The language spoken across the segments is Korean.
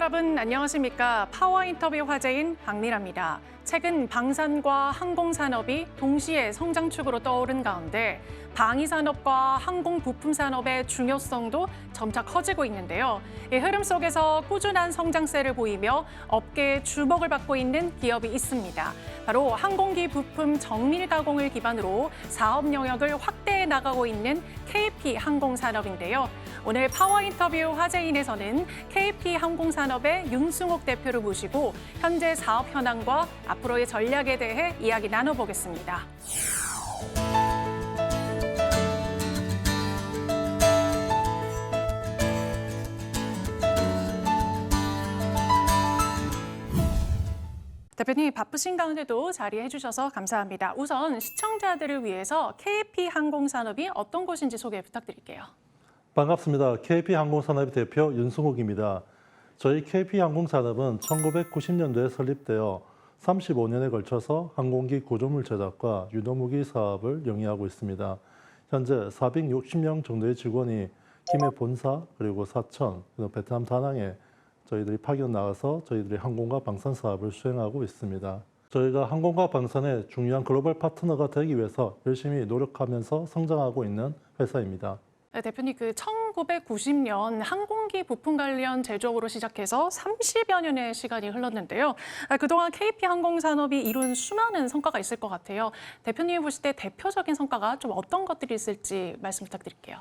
여러분 안녕하십니까? 파워 인터뷰 화제인 박미라입니다. 최근 방산과 항공산업이 동시에 성장축으로 떠오른 가운데 방위산업과 항공부품산업의 중요성도 점차 커지고 있는데요. 이 흐름 속에서 꾸준한 성장세를 보이며 업계의 주목을 받고 있는 기업이 있습니다. 바로 항공기 부품 정밀 가공을 기반으로 사업 영역을 확대해 나가고 있는 KP항공산업인데요. 오늘 파워 인터뷰 화제인에서는 KP항공산업의 윤승옥 대표를 모시고 현재 사업 현황과 앞으로의 전략에 대해 이야기 나눠보겠습니다. 대표님 바쁘신 가운데도 자리해 주셔서 감사합니다. 우선 시청자들을 위해서 KP항공산업이 어떤 곳인지 소개 부탁드릴게요. 반갑습니다. KP항공산업의 대표 윤승욱입니다. 저희 KP항공산업은 1990년도에 설립되어 35년에 걸쳐서 항공기 구조물 제작과 유도무기 사업을 영위하고 있습니다. 현재 460명 정도의 직원이 김해 본사 그리고 사천, 베트남 다낭에 저희들이 파견 나가서 저희들이 항공과 방산 사업을 수행하고 있습니다. 저희가 항공과 방산의 중요한 글로벌 파트너가 되기 위해서 열심히 노력하면서 성장하고 있는 회사입니다. 네, 대표님, 1990년 항공기 부품 관련 제조업으로 시작해서 30여 년의 시간이 흘렀는데요. 그동안 KP항공산업이 이룬 수많은 성과가 있을 것 같아요. 대표님이 보실 때 대표적인 성과가 좀 어떤 것들이 있을지 말씀 부탁드릴게요.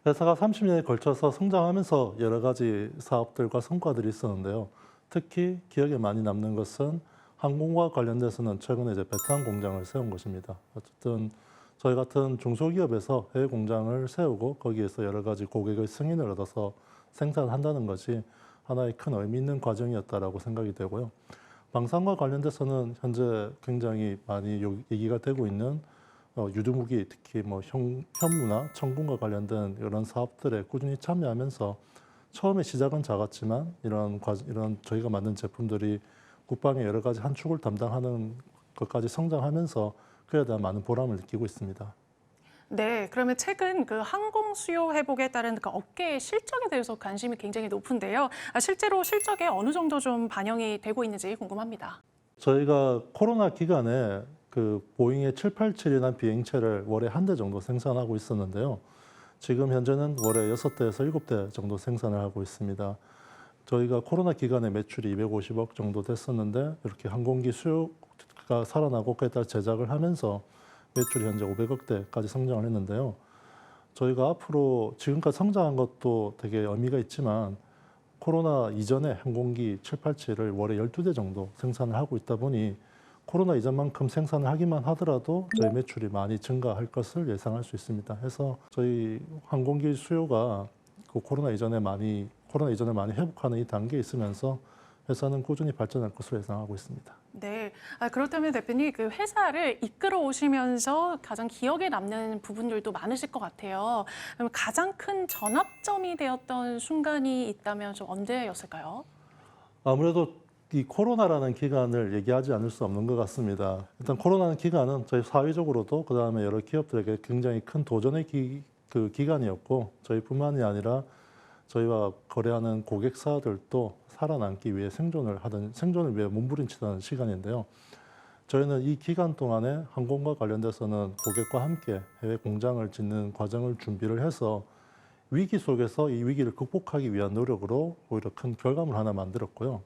회사가 30년에 걸쳐서 성장하면서 여러 가지 사업들과 성과들이 있었는데요. 특히 기억에 많이 남는 것은 항공과 관련돼서는 최근에 베트남 공장을 세운 것입니다. 어쨌든 저희 같은 중소기업에서 해외 공장을 세우고 거기에서 여러 가지 고객의 승인을 얻어서 생산한다는 것이 하나의 큰 의미 있는 과정이었다라고 생각이 되고요. 방산과 관련돼서는 현재 굉장히 많이 얘기가 되고 있는 유도무기, 특히 현무나 천군과 관련된 이런 사업들에 꾸준히 참여하면서 처음에 시작은 작았지만 이런 저희가 만든 제품들이 국방의 여러 가지 한 축을 담당하는 것까지 성장하면서 그에 대한 많은 보람을 느끼고 있습니다. 네, 그러면 최근 항공 수요 회복에 따른 업계의 실적에 대해서 관심이 굉장히 높은데요. 실제로 실적에 어느 정도 좀 반영이 되고 있는지 궁금합니다. 저희가 코로나 기간에 보잉의 787이라는 비행체를 월에 한 대 정도 생산하고 있었는데요. 지금 현재는 월에 6대에서 7대 정도 생산을 하고 있습니다. 저희가 코로나 기간에 매출이 250억 정도 됐었는데 이렇게 항공기 수요가 살아나고 그에 따라 제작을 하면서 매출이 현재 500억대까지 성장을 했는데요. 저희가 앞으로 지금까지 성장한 것도 되게 의미가 있지만 코로나 이전에 항공기 787을 월에 12대 정도 생산을 하고 있다 보니 코로나 이전만큼 생산을 하기만 하더라도 저희 매출이 많이 증가할 것을 예상할 수 있습니다. 해서 저희 항공기 수요가 코로나 이전에 많이 회복하는 이 단계에 있으면서 회사는 꾸준히 발전할 것으로 예상하고 있습니다. 네, 그렇다면 대표님 회사를 이끌어 오시면서 가장 기억에 남는 부분들도 많으실 것 같아요. 그럼 가장 큰 전환점이 되었던 순간이 있다면 좀 언제였을까요? 아무래도 이 코로나라는 기간을 얘기하지 않을 수 없는 것 같습니다. 일단 코로나는 기간은 저희 사회적으로도 그다음에 여러 기업들에게 굉장히 큰 도전의 기간이었고 저희뿐만이 아니라 저희와 거래하는 고객사들도 살아남기 위해 생존을 위해 몸부림치던 시간인데요. 저희는 이 기간 동안에 항공과 관련돼서는 고객과 함께 해외 공장을 짓는 과정을 준비를 해서 위기 속에서 이 위기를 극복하기 위한 노력으로 오히려 큰 결과물 하나 만들었고요.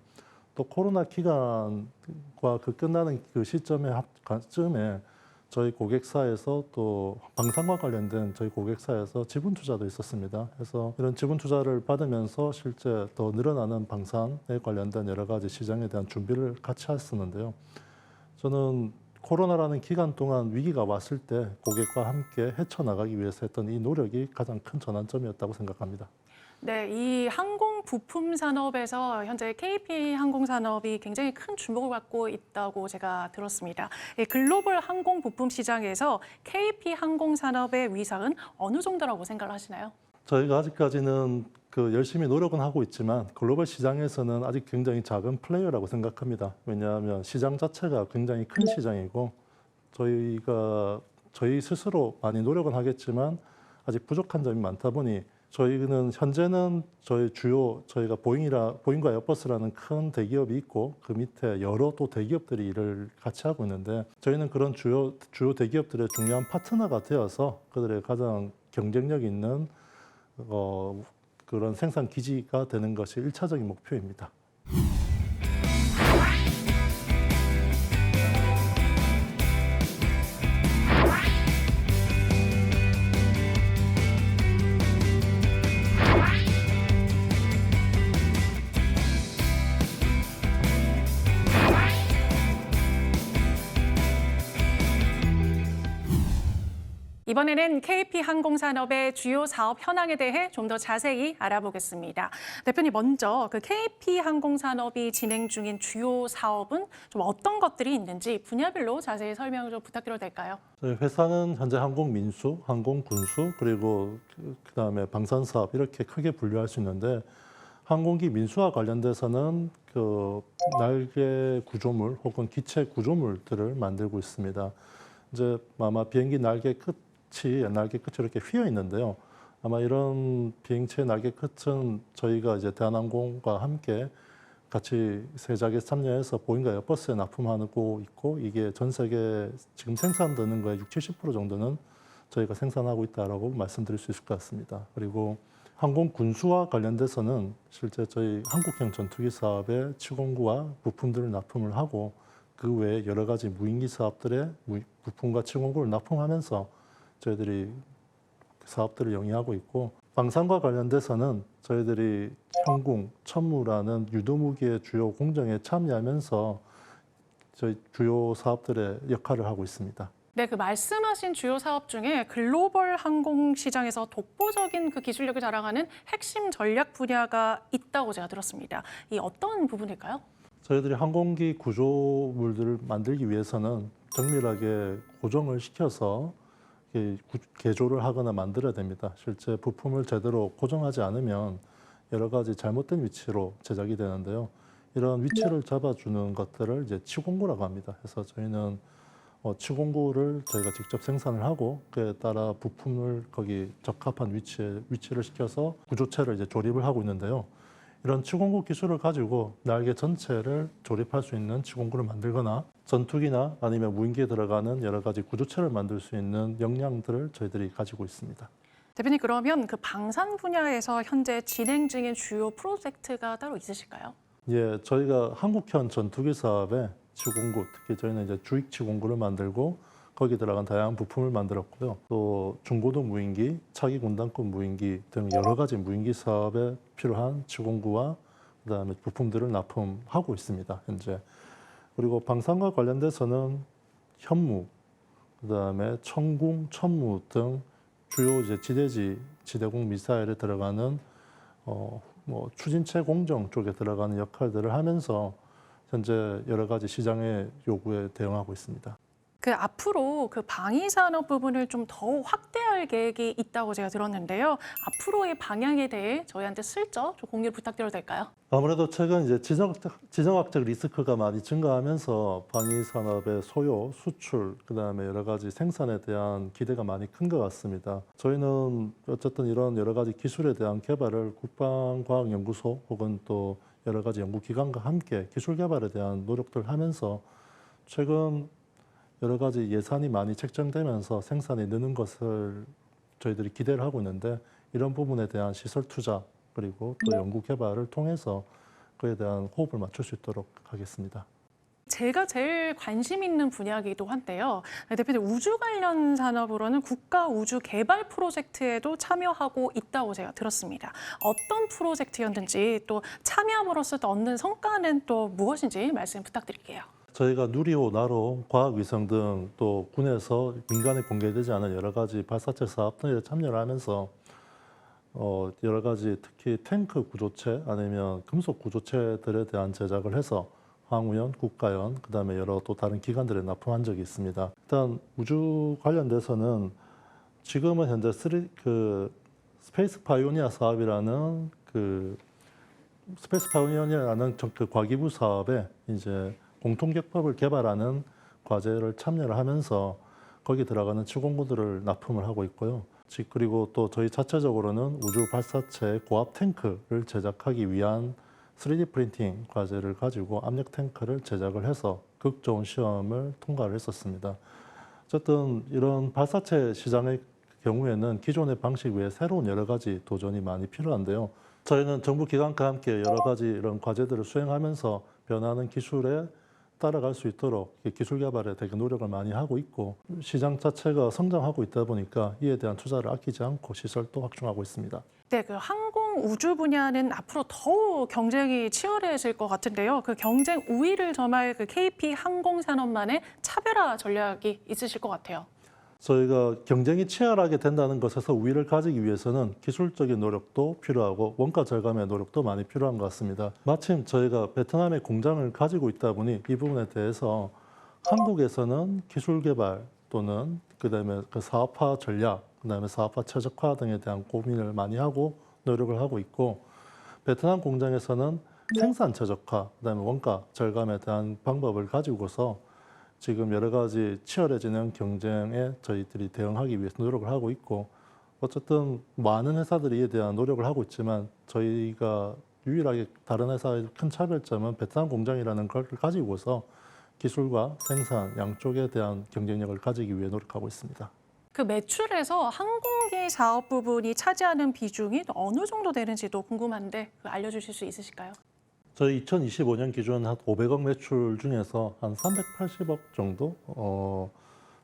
또 코로나 기간과 끝나는 시점에 저희 고객사에서 또 방산과 관련된 저희 고객사에서 지분 투자도 있었습니다. 그래서 이런 지분 투자를 받으면서 실제 더 늘어나는 방산에 관련된 여러 가지 시장에 대한 준비를 같이 했었는데요. 저는 코로나라는 기간 동안 위기가 왔을 때 고객과 함께 헤쳐나가기 위해서 했던 이 노력이 가장 큰 전환점이었다고 생각합니다. 네, 이 항공 부품 산업에서 현재 KP항공산업이 굉장히 큰 주목을 받고 있다고 제가 들었습니다. 글로벌 항공 부품 시장에서 KP항공산업의 위상은 어느 정도라고 생각을 하시나요? 저희가 아직까지는 열심히 노력은 하고 있지만 글로벌 시장에서는 아직 굉장히 작은 플레이어라고 생각합니다. 왜냐하면 시장 자체가 굉장히 큰 시장이고 저희 스스로 많이 노력은 하겠지만 아직 부족한 점이 많다 보니 저희는 현재는 저희가 보잉과 에어버스라는 큰 대기업이 있고 그 밑에 여러 또 대기업들이 일을 같이 하고 있는데 저희는 그런 주요 대기업들의 중요한 파트너가 되어서 그들의 가장 경쟁력 있는 그런 생산 기지가 되는 것이 1차적인 목표입니다. 이번에는 KP 항공산업의 주요 사업 현황에 대해 좀 더 자세히 알아보겠습니다. 대표님, 먼저 그 KP 항공산업이 진행 중인 주요 사업은 좀 어떤 것들이 있는지 분야별로 자세히 설명을 좀 부탁드려도 될까요? 저희 회사는 현재 항공민수, 항공군수, 그리고 그다음에 방산사업 이렇게 크게 분류할 수 있는데 항공기 민수와 관련돼서는 그 날개 구조물 혹은 기체 구조물들을 만들고 있습니다. 이제 아마 비행기 날개 끝이 이렇게 휘어 있는데요. 아마 이런 비행체의 날개 끝은 저희가 이제 대한항공과 함께 같이 제작에 참여해서 보잉과 에어버스에 납품하고 있고 이게 전 세계 지금 생산되는 거의 60-70% 정도는 저희가 생산하고 있다라고 말씀드릴 수 있을 것 같습니다. 그리고 항공 군수와 관련돼서는 실제 저희 한국형 전투기 사업에 치공구와 부품들을 납품을 하고 그 외에 여러 가지 무인기 사업들의 부품과 치공구를 납품하면서 저희들이 사업들을 영위하고 있고 방산과 관련돼서는 저희들이 형궁, 천무라는 유도무기의 주요 공정에 참여하면서 저희 주요 사업들의 역할을 하고 있습니다. 네, 그 말씀하신 주요 사업 중에 글로벌 항공 시장에서 독보적인 그 기술력을 자랑하는 핵심 전략 분야가 있다고 제가 들었습니다. 이 어떤 부분일까요? 저희들이 항공기 구조물들을 만들기 위해서는 정밀하게 고정을 시켜서 개조를 하거나 만들어야 됩니다. 실제 부품을 제대로 고정하지 않으면 여러 가지 잘못된 위치로 제작이 되는데요. 이런 위치를 잡아주는 것들을 이제 치공구라고 합니다. 그래서 저희는 치공구를 저희가 직접 생산을 하고 그에 따라 부품을 거기 적합한 위치를 시켜서 구조체를 이제 조립을 하고 있는데요. 이런 치공구 기술을 가지고 날개 전체를 조립할 수 있는 치공구를 만들거나 전투기나 아니면 무인기에 들어가는 여러 가지 구조체를 만들 수 있는 역량들을 저희들이 가지고 있습니다. 대표님, 그러면 그 방산 분야에서 현재 진행 중인 주요 프로젝트가 따로 있으실까요? 예, 저희가 한국형 전투기 사업에 치공구, 특히 저희는 이제 주익 치공구를 만들고 거기 들어간 다양한 부품을 만들었고요. 또 중고도 무인기, 차기 군단급 무인기 등 여러 가지 무인기 사업에 필요한 치공구와 그다음에 부품들을 납품하고 있습니다. 현재. 그리고 방산과 관련돼서는 현무, 그다음에 천궁, 천무 등 주요 이제 지대공 미사일에 들어가는 추진체 공정 쪽에 들어가는 역할들을 하면서 현재 여러 가지 시장의 요구에 대응하고 있습니다. 그 앞으로 그 방위 산업 부분을 좀 더 확대할 계획이 있다고 제가 들었는데요. 앞으로의 방향에 대해 저희한테 슬쩍 좀 공유를 부탁드려도 될까요? 아무래도 최근 이제 지정학적 리스크가 많이 증가하면서 방위 산업의 소요, 수출, 그다음에 여러 가지 생산에 대한 기대가 많이 큰 것 같습니다. 저희는 어쨌든 이런 여러 가지 기술에 대한 개발을 국방과학연구소 혹은 또 여러 가지 연구기관과 함께 기술 개발에 대한 노력들을 하면서 최근 여러 가지 예산이 많이 책정되면서 생산이 느는 것을 저희들이 기대를 하고 있는데 이런 부분에 대한 시설 투자 그리고 또 연구 개발을 통해서 그에 대한 호흡을 맞출 수 있도록 하겠습니다. 제가 제일 관심 있는 분야이기도 한데요. 대표님, 우주 관련 산업으로는 국가 우주 개발 프로젝트에도 참여하고 있다고 제가 들었습니다. 어떤 프로젝트였는지 또 참여함으로써 또 얻는 성과는 또 무엇인지 말씀 부탁드릴게요. 저희가 누리호, 나로, 과학위성 등 또 군에서 민간에 공개되지 않은 여러 가지 발사체 사업 등에 참여를 하면서 여러 가지 특히 탱크 구조체 아니면 금속 구조체들에 대한 제작을 해서 항우연, 국가연, 그다음에 여러 또 다른 기관들에 납품한 적이 있습니다. 일단 우주 관련돼서는 지금은 현재 스페이스 파이오니아 사업이라는 그 과기부 사업에 이제 공통격법을 개발하는 과제를 참여를 하면서 거기 들어가는 치공구들을 납품을 하고 있고요. 그리고 또 저희 자체적으로는 우주 발사체 고압 탱크를 제작하기 위한 3D 프린팅 과제를 가지고 압력 탱크를 제작을 해서 극 좋은 시험을 통과를 했었습니다. 어쨌든 이런 발사체 시장의 경우에는 기존의 방식 외에 새로운 여러 가지 도전이 많이 필요한데요. 저희는 정부 기관과 함께 여러 가지 이런 과제들을 수행하면서 변화하는 기술에 따라갈 수 있도록 기술 개발에 되게 노력을 많이 하고 있고, 시장 자체가 성장하고 있다 보니까 이에 대한 투자를 아끼지 않고 시설도 확충하고 있습니다. 네, 그 항공 우주 분야는 앞으로 더욱 경쟁이 치열해질 것 같은데요. 그 경쟁 우위를 점할 그 KP 항공산업만의 차별화 전략이 있으실 것 같아요. 저희가 경쟁이 치열하게 된다는 것에서 우위를 가지기 위해서는 기술적인 노력도 필요하고 원가 절감의 노력도 많이 필요한 것 같습니다. 마침 저희가 베트남에 공장을 가지고 있다 보니 이 부분에 대해서 한국에서는 기술 개발 또는 그다음에 그 사업화 전략, 그다음에 사업화 최적화 등에 대한 고민을 많이 하고 노력을 하고 있고, 베트남 공장에서는 생산 최적화, 그다음에 원가 절감에 대한 방법을 가지고서 지금 여러 가지 치열해지는 경쟁에 저희들이 대응하기 위해서 노력을 하고 있고, 어쨌든 많은 회사들이 이에 대한 노력을 하고 있지만 저희가 유일하게 다른 회사의 큰 차별점은 베트남 공장이라는 걸 가지고서 기술과 생산 양쪽에 대한 경쟁력을 가지기 위해 노력하고 있습니다. 그 매출에서 항공기 사업 부분이 차지하는 비중이 어느 정도 되는지도 궁금한데 알려주실 수 있으실까요? 저희 2025년 기준 한 500억 매출 중에서 한 380억 정도,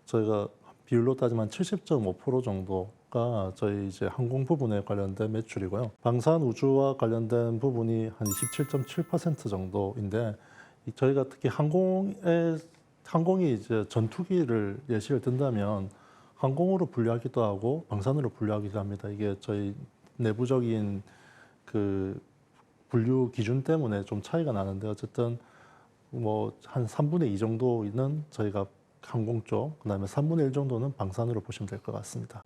저희가 비율로 따지면 70.5% 정도가 저희 이제 항공 부분에 관련된 매출이고요. 방산 우주와 관련된 부분이 한 27.7% 정도인데, 저희가 특히 항공이 이제 전투기를 예시를 든다면 항공으로 분류하기도 하고 방산으로 분류하기도 합니다. 이게 저희 내부적인 그 분류 기준 때문에 좀 차이가 나는데, 어쨌든 뭐 한 3분의 2 정도는 저희가 항공 쪽, 그다음에 3분의 1 정도는 방산으로 보시면 될 것 같습니다.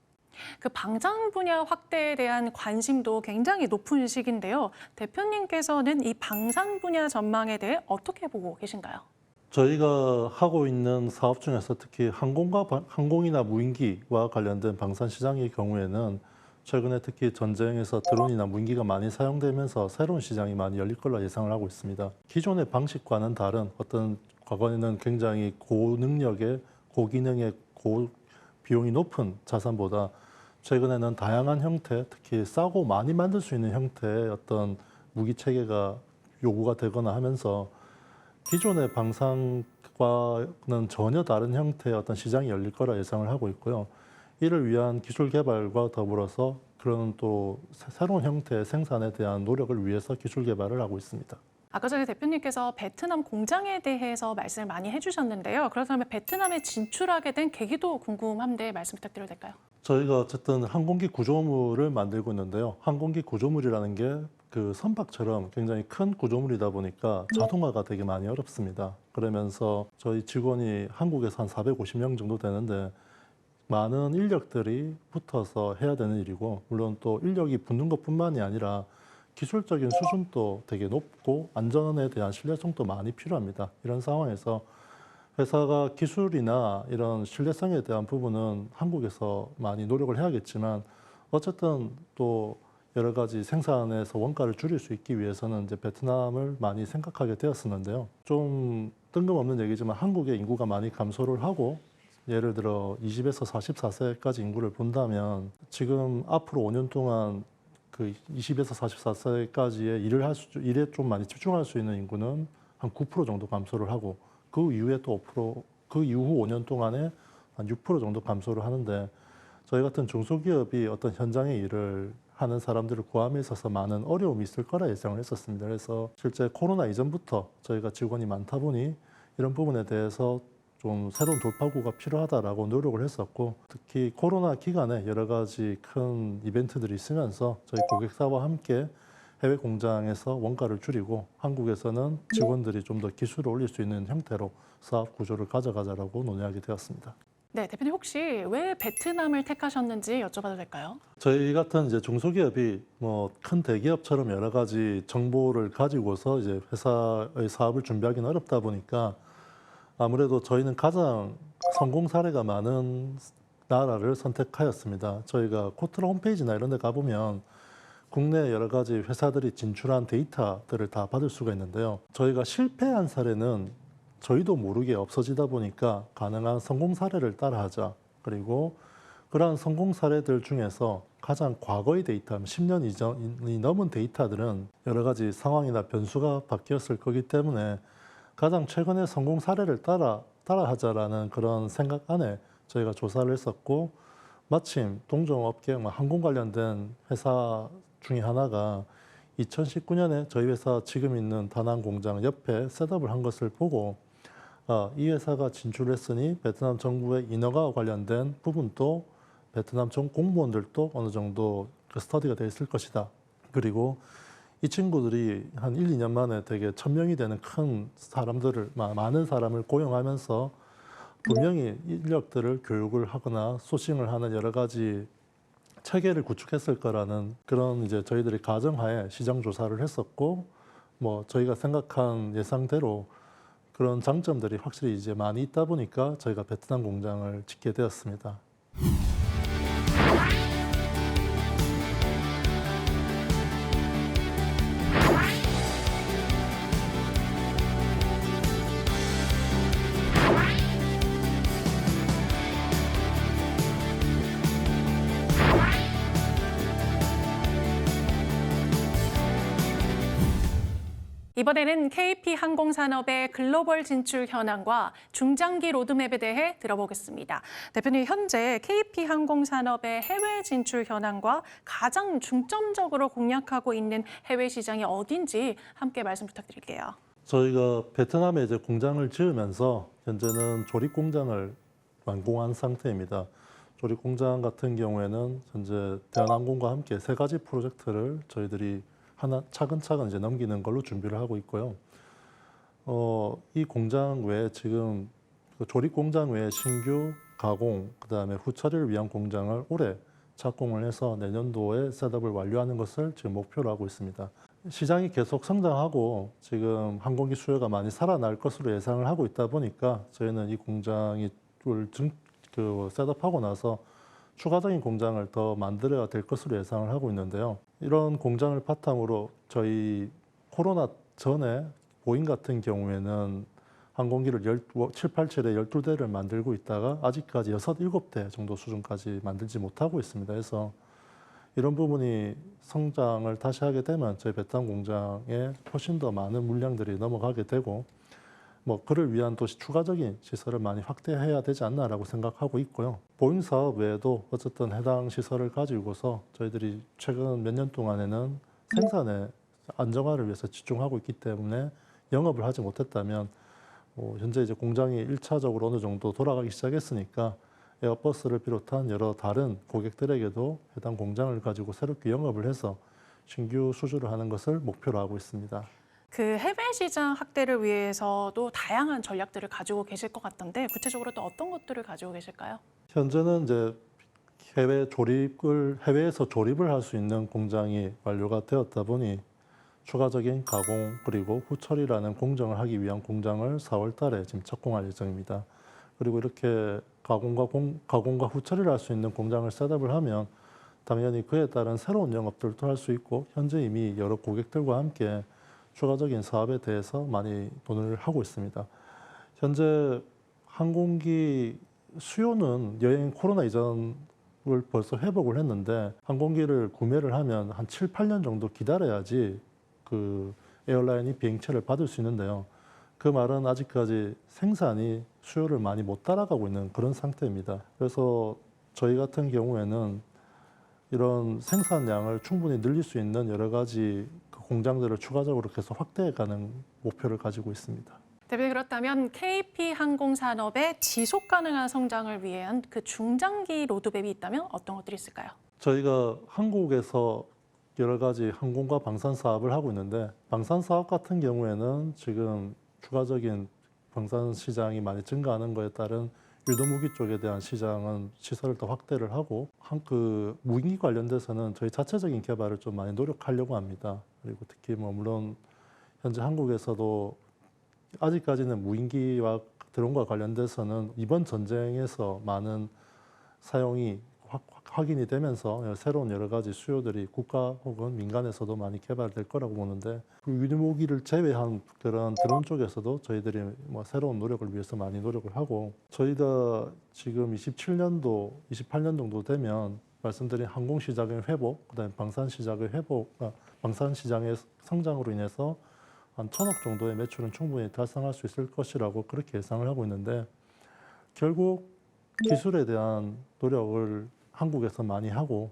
그 방산 분야 확대에 대한 관심도 굉장히 높은 시기인데요. 대표님께서는 이 방산 분야 전망에 대해 어떻게 보고 계신가요? 저희가 하고 있는 사업 중에서 특히 항공이나 무인기와 관련된 방산 시장의 경우에는 최근에 특히 전쟁에서 드론이나 무인기가 많이 사용되면서 새로운 시장이 많이 열릴 걸로 예상을 하고 있습니다. 기존의 방식과는 다른 어떤 과거에는 굉장히 고능력의, 고기능의, 고비용이 높은 자산보다 최근에는 다양한 형태, 특히 싸고 많이 만들 수 있는 형태의 어떤 무기 체계가 요구가 되거나 하면서 기존의 방산과는 전혀 다른 형태의 어떤 시장이 열릴 거라 예상을 하고 있고요. 이를 위한 기술 개발과 더불어서 그런 또 새로운 형태의 생산에 대한 노력을 위해서 기술 개발을 하고 있습니다. 아까 전에 대표님께서 베트남 공장에 대해서 말씀을 많이 해주셨는데요. 그렇다면 베트남에 진출하게 된 계기도 궁금한데 말씀 부탁드려도 될까요? 저희가 어쨌든 항공기 구조물을 만들고 있는데요. 항공기 구조물이라는 게 그 선박처럼 굉장히 큰 구조물이다 보니까 자동화가 되게 많이 어렵습니다. 그러면서 저희 직원이 한국에서 한 450명 정도 되는데 많은 인력들이 붙어서 해야 되는 일이고, 물론 또 인력이 붙는 것뿐만이 아니라 기술적인 수준도 되게 높고 안전에 대한 신뢰성도 많이 필요합니다. 이런 상황에서 회사가 기술이나 이런 신뢰성에 대한 부분은 한국에서 많이 노력을 해야겠지만, 어쨌든 또 여러 가지 생산에서 원가를 줄일 수 있기 위해서는 이제 베트남을 많이 생각하게 되었었는데요. 좀 뜬금없는 얘기지만 한국의 인구가 많이 감소를 하고, 예를 들어 20에서 44세까지 인구를 본다면 지금 앞으로 5년 동안 그 20에서 44세까지의 일에 좀 많이 집중할 수 있는 인구는 한 9% 정도 감소를 하고, 그 이후에 또 5%, 그 이후 5년 동안에 한 6% 정도 감소를 하는데, 저희 같은 중소기업이 어떤 현장의 일을 하는 사람들을 구함에 있어서 많은 어려움이 있을 거라 예상을 했었습니다. 그래서 실제 코로나 이전부터 저희가 직원이 많다 보니 이런 부분에 대해서 좀 새로운 돌파구가 필요하다라고 노력을 했었고, 특히 코로나 기간에 여러 가지 큰 이벤트들이 있으면서 저희 고객사와 함께 해외 공장에서 원가를 줄이고 한국에서는 직원들이 좀 더 기술을 올릴 수 있는 형태로 사업 구조를 가져가자라고 논의하게 되었습니다. 네, 대표님 혹시 왜 베트남을 택하셨는지 여쭤봐도 될까요? 저희 같은 이제 중소기업이 뭐 큰 대기업처럼 여러 가지 정보를 가지고서 이제 회사의 사업을 준비하기는 어렵다 보니까, 아무래도 저희는 가장 성공 사례가 많은 나라를 선택하였습니다. 저희가 코트라 홈페이지나 이런 데 가보면 국내 여러 가지 회사들이 진출한 데이터들을 다 받을 수가 있는데요. 저희가 실패한 사례는 저희도 모르게 없어지다 보니까 가능한 성공 사례를 따라하자. 그리고 그러한 성공 사례들 중에서 가장 과거의 데이터, 10년 이전이 넘은 데이터들은 여러 가지 상황이나 변수가 바뀌었을 거기 때문에 가장 최근의 성공 사례를 따라하자라는 그런 생각 안에 저희가 조사를 했었고, 마침 동종업계 항공 관련된 회사 중에 하나가 2019년에 저희 회사 지금 있는 다낭 공장 옆에 셋업을 한 것을 보고 이 회사가 진출했으니 베트남 정부의 인허가 관련된 부분도 베트남 정 공무원들도 어느 정도 그 스터디가 되어 있을 것이다. 그리고 이 친구들이 한 1, 2년 만에 되게 1000명이 되는 큰 사람들을, 많은 사람을 고용하면서 분명히 인력들을 교육을 하거나 소싱을 하는 여러 가지 체계를 구축했을 거라는 그런 이제 저희들이 가정하에 시장 조사를 했었고, 뭐 저희가 생각한 예상대로 그런 장점들이 확실히 이제 많이 있다 보니까 저희가 베트남 공장을 짓게 되었습니다. 이번에는 KP 항공산업의 글로벌 진출 현황과 중장기 로드맵에 대해 들어보겠습니다. 대표님, 현재 KP 항공산업의 해외 진출 현황과 가장 중점적으로 공략하고 있는 해외 시장이 어딘지 함께 말씀 부탁드릴게요. 저희가 베트남에 이제 공장을 지으면서 현재는 조립 공장을 완공한 상태입니다. 조립 공장 같은 경우에는 현재 대한항공과 함께 3가지 프로젝트를 저희들이 하나 차근차근 이제 넘기는 걸로 준비를 하고 있고요. 이 공장 외에 지금 그 조립 공장 외에 신규 가공, 그다음에 후처리를 위한 공장을 올해 착공을 해서 내년도에 셋업을 완료하는 것을 지금 목표로 하고 있습니다. 시장이 계속 성장하고 지금 항공기 수요가 많이 살아날 것으로 예상을 하고 있다 보니까 저희는 이 공장이 셋업하고 나서 추가적인 공장을 더 만들어야 될 것으로 예상을 하고 있는데요. 이런 공장을 바탕으로 저희 코로나 전에 보잉 같은 경우에는 항공기를 787에 12대를 만들고 있다가 아직까지 6, 7대 정도 수준까지 만들지 못하고 있습니다. 그래서 이런 부분이 성장을 다시 하게 되면 저희 베트남 공장에 훨씬 더 많은 물량들이 넘어가게 되고, 뭐 그를 위한 또 추가적인 시설을 많이 확대해야 되지 않나라고 생각하고 있고요. 보잉 사업 외에도 어쨌든 해당 시설을 가지고서 저희들이 최근 몇 년 동안에는 생산의 안정화를 위해서 집중하고 있기 때문에 영업을 하지 못했다면 현재 이제 공장이 1차적으로 어느 정도 돌아가기 시작했으니까 에어버스를 비롯한 여러 다른 고객들에게도 해당 공장을 가지고 새롭게 영업을 해서 신규 수주를 하는 것을 목표로 하고 있습니다. 그 해외 시장 확대를 위해서도 다양한 전략들을 가지고 계실 것 같던데 구체적으로 또 어떤 것들을 가지고 계실까요? 현재는 이제 해외에서 조립을 할 수 있는 공장이 완료가 되었다 보니 추가적인 가공 그리고 후처리라는 공정을 하기 위한 공장을 4월 달에 지금 착공할 예정입니다. 그리고 이렇게 가공과 후처리를 할 수 있는 공장을 셋업을 하면 당연히 그에 따른 새로운 영업들도 할 수 있고, 현재 이미 여러 고객들과 함께 추가적인 사업에 대해서 많이 돈을 하고 있습니다. 현재 항공기 수요는 코로나 이전을 벌써 회복을 했는데 항공기를 구매를 하면 한 7, 8년 정도 기다려야지 그 에어라인이 비행체를 받을 수 있는데요. 그 말은 아직까지 생산이 수요를 많이 못 따라가고 있는 그런 상태입니다. 그래서 저희 같은 경우에는 이런 생산량을 충분히 늘릴 수 있는 여러 가지 공장들을 추가적으로 계속 확대해가는 목표를 가지고 있습니다. 대표님, 그렇다면 KP 항공산업의 지속 가능한 성장을 위한 그 중장기 로드맵이 있다면 어떤 것들이 있을까요? 저희가 한국에서 여러 가지 항공과 방산 사업을 하고 있는데, 방산 사업 같은 경우에는 지금 추가적인 방산 시장이 많이 증가하는 것에 따른 유도무기 쪽에 대한 시설을 더 확대를 하고, 그 무기 관련돼서는 저희 자체적인 개발을 좀 많이 노력하려고 합니다. 그리고 특히 물론 현재 한국에서도 아직까지는 무인기와 드론과 관련돼서는 이번 전쟁에서 많은 사용이 확인이 되면서 새로운 여러 가지 수요들이 국가 혹은 민간에서도 많이 개발될 거라고 보는데, 그 유니모기를 제외한 그런 드론 쪽에서도 저희들이 뭐 새로운 노력을 위해서 많이 노력을 하고, 저희가 지금 27년도, 28년 정도 되면 말씀드린 항공 시장의 회복, 그다음에 방산 시장의 회복, 방산 시장의 성장으로 인해서 한 1,000억 정도의 매출은 충분히 달성할 수 있을 것이라고 그렇게 예상을 하고 있는데, 결국 기술에 대한 노력을 한국에서 많이 하고,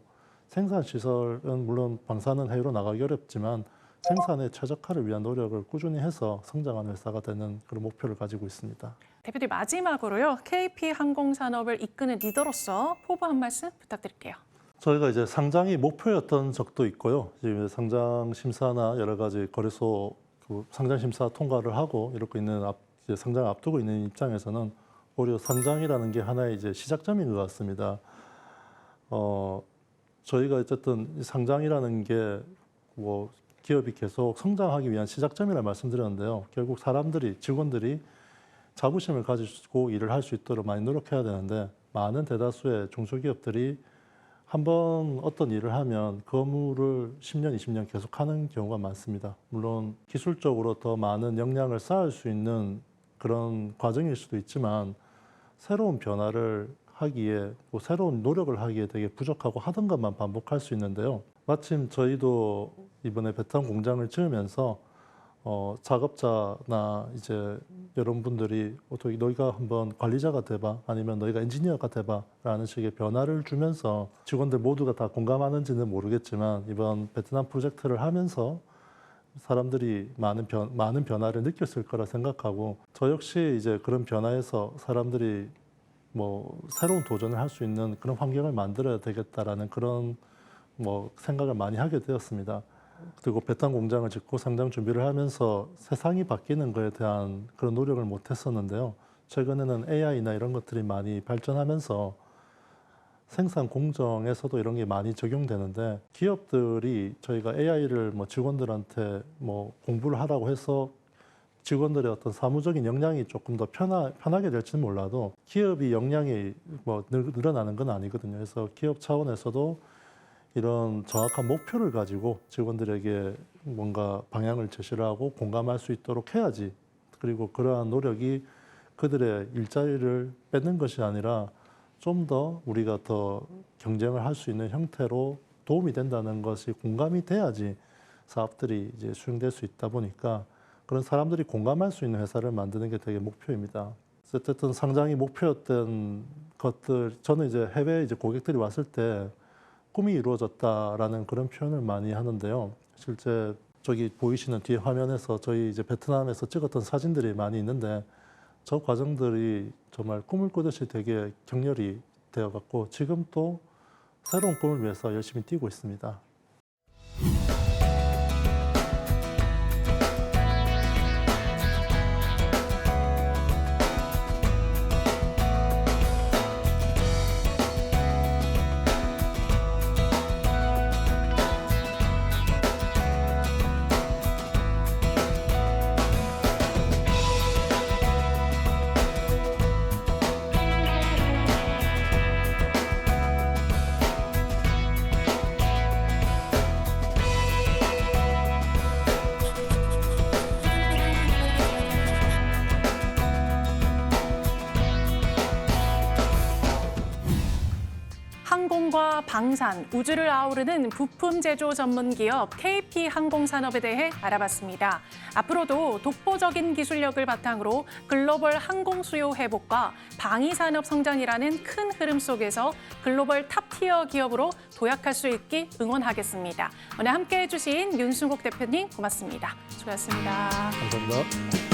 생산 시설은 물론 방산은 해외로 나가기 어렵지만 생산의 최적화를 위한 노력을 꾸준히 해서 성장하는 회사가 되는 그런 목표를 가지고 있습니다. 대표님 마지막으로요. KP 항공산업을 이끄는 리더로서 포부 한 말씀 부탁드릴게요. 저희가 이제 상장이 목표였던 적도 있고요. 지금 상장 심사나 여러 가지 거래소 그 상장 심사 통과를 하고 이렇게 있는 이제 상장을 앞두고 있는 입장에서는 오히려 상장이라는 게 하나의 이제 시작점인 것 같습니다. 저희가 어쨌든 상장이라는 게 뭐 기업이 계속 성장하기 위한 시작점이라 말씀드렸는데요. 결국 사람들이, 직원들이 자부심을 가지고 일을 할 수 있도록 많이 노력해야 되는데, 많은 대다수의 중소기업들이 한번 어떤 일을 하면 그 업무를 10년, 20년 계속하는 경우가 많습니다. 물론 기술적으로 더 많은 역량을 쌓을 수 있는 그런 과정일 수도 있지만, 새로운 변화를 하기에, 뭐 새로운 노력을 하기에 되게 부족하고 하던 것만 반복할 수 있는데요. 마침 저희도 이번에 베트남 공장을 지으면서 작업자나 이제 여러분들이 어떻게 너희가 한번 관리자가 돼봐, 아니면 너희가 엔지니어가 돼봐라는 식의 변화를 주면서, 직원들 모두가 다 공감하는지는 모르겠지만 이번 베트남 프로젝트를 하면서 사람들이 많은 변화를 느꼈을 거라 생각하고, 저 역시 이제 그런 변화에서 사람들이 뭐 새로운 도전을 할 수 있는 그런 환경을 만들어야 되겠다라는 그런 뭐 생각을 많이 하게 되었습니다. 그리고 베트남 공장을 짓고 상장 준비를 하면서 세상이 바뀌는 거에 대한 그런 노력을 못 했었는데요. 최근에는 AI나 이런 것들이 많이 발전하면서 생산 공정에서도 이런 게 많이 적용되는데, 기업들이 저희가 AI를 뭐 직원들한테 뭐 공부를 하라고 해서 직원들의 어떤 사무적인 역량이 조금 더 편하게 될지는 몰라도 기업이 역량이 뭐 늘어나는 건 아니거든요. 그래서 기업 차원에서도 이런 정확한 목표를 가지고 직원들에게 뭔가 방향을 제시를 하고 공감할 수 있도록 해야지. 그리고 그러한 노력이 그들의 일자리를 뺏는 것이 아니라 좀 더 우리가 더 경쟁을 할 수 있는 형태로 도움이 된다는 것이 공감이 돼야지 사업들이 이제 수행될 수 있다 보니까, 그런 사람들이 공감할 수 있는 회사를 만드는 게 되게 목표입니다. 어쨌든 상장이 목표였던 것들, 저는 이제 해외 이제 고객들이 왔을 때 꿈이 이루어졌다라는 그런 표현을 많이 하는데요. 실제 저기 보이시는 뒤에 화면에서 저희 이제 베트남에서 찍었던 사진들이 많이 있는데, 저 과정들이 정말 꿈을 꾸듯이 되게 격렬히 되어갔고, 지금 또 새로운 꿈을 위해서 열심히 뛰고 있습니다. 항공과 방산, 우주를 아우르는 부품 제조 전문 기업 KP 항공산업에 대해 알아봤습니다. 앞으로도 독보적인 기술력을 바탕으로 글로벌 항공 수요 회복과 방위 산업 성장이라는 큰 흐름 속에서 글로벌 탑티어 기업으로 도약할 수 있기 응원하겠습니다. 오늘 함께해 주신 윤순국 대표님 고맙습니다. 수고하셨습니다. 감사합니다.